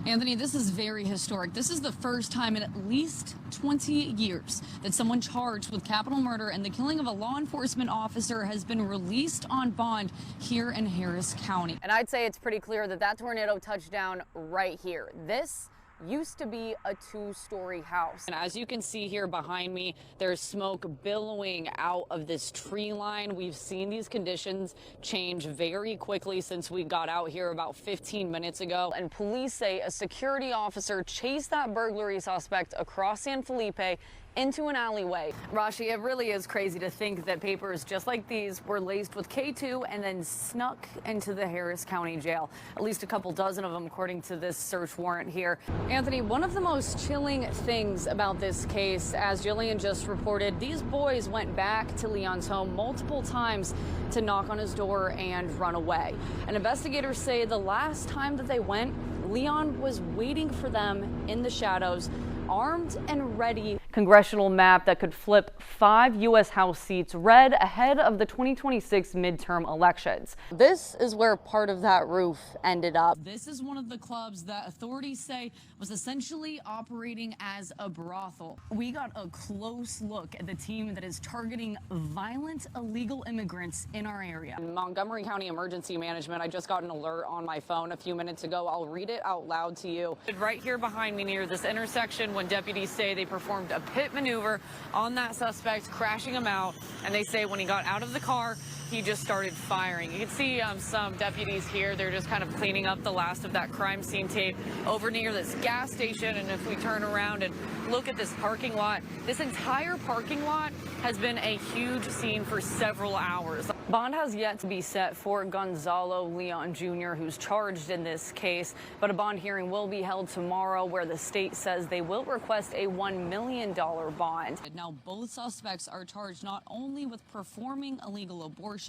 Anthony, this is very historic. This is the first time in at least 20 years that someone charged with capital murder and the killing of a law enforcement officer has been released on bond here in Harris County. And I'd say it's pretty clear that that tornado touched down right here. This used to be a two-story house. And as you can see here behind me, there's smoke billowing out of this tree line. We've seen these conditions change very quickly since we got out here about 15 minutes ago. And police say a security officer chased that burglary suspect across San Felipe into an alleyway. Rashi, it really is crazy to think that papers just like these were laced with K2 and then snuck into the Harris County Jail. At least a couple dozen of them, according to this search warrant here. Anthony, one of the most chilling things about this case, as Jillian just reported, these boys went back to Leon's home multiple times to knock on his door and run away. And investigators say the last time that they went, Leon was waiting for them in the shadows, armed and ready. Congressional map that could flip 5 U.S. House seats red ahead of the 2026 midterm elections. This is where part of that roof ended up. This is one of the clubs that authorities say was essentially operating as a brothel. We got a close look at the team that is targeting violent illegal immigrants in our area. Montgomery County Emergency Management, I just got an alert on my phone a few minutes ago. I'll read it out loud to you. Right here behind me near this intersection, when deputies say they performed a pit maneuver on that suspect, crashing him out, and they say when he got out of the car, he just started firing. You can see some deputies here. They're just kind of cleaning up the last of that crime scene tape over near this gas station. And if we turn around and look at this parking lot, this entire parking lot has been a huge scene for several hours. Bond has yet to be set for Gonzalo Leon Jr., who's charged in this case, but a bond hearing will be held tomorrow where the state says they will request a $1 million bond. Now, both suspects are charged not only with performing illegal abortions,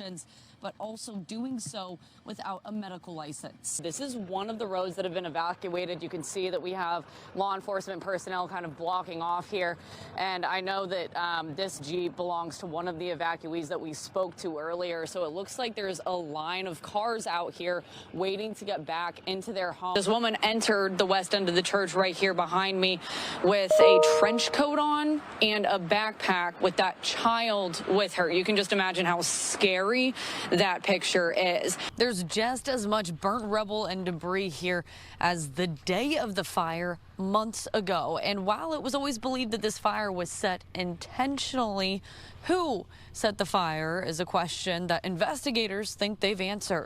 but also doing so without a medical license. This is one of the roads that have been evacuated. You can see that we have law enforcement personnel kind of blocking off here. And I know that this Jeep belongs to one of the evacuees that we spoke to earlier. So it looks like there's a line of cars out here waiting to get back into their home. This woman entered the west end of the church right here behind me with a trench coat on and a backpack with that child with her. You can just imagine how scary that picture is. There's just as much burnt rubble and debris here as the day of the fire months ago. And while it was always believed that this fire was set intentionally, who set the fire is a question that investigators think they've answered.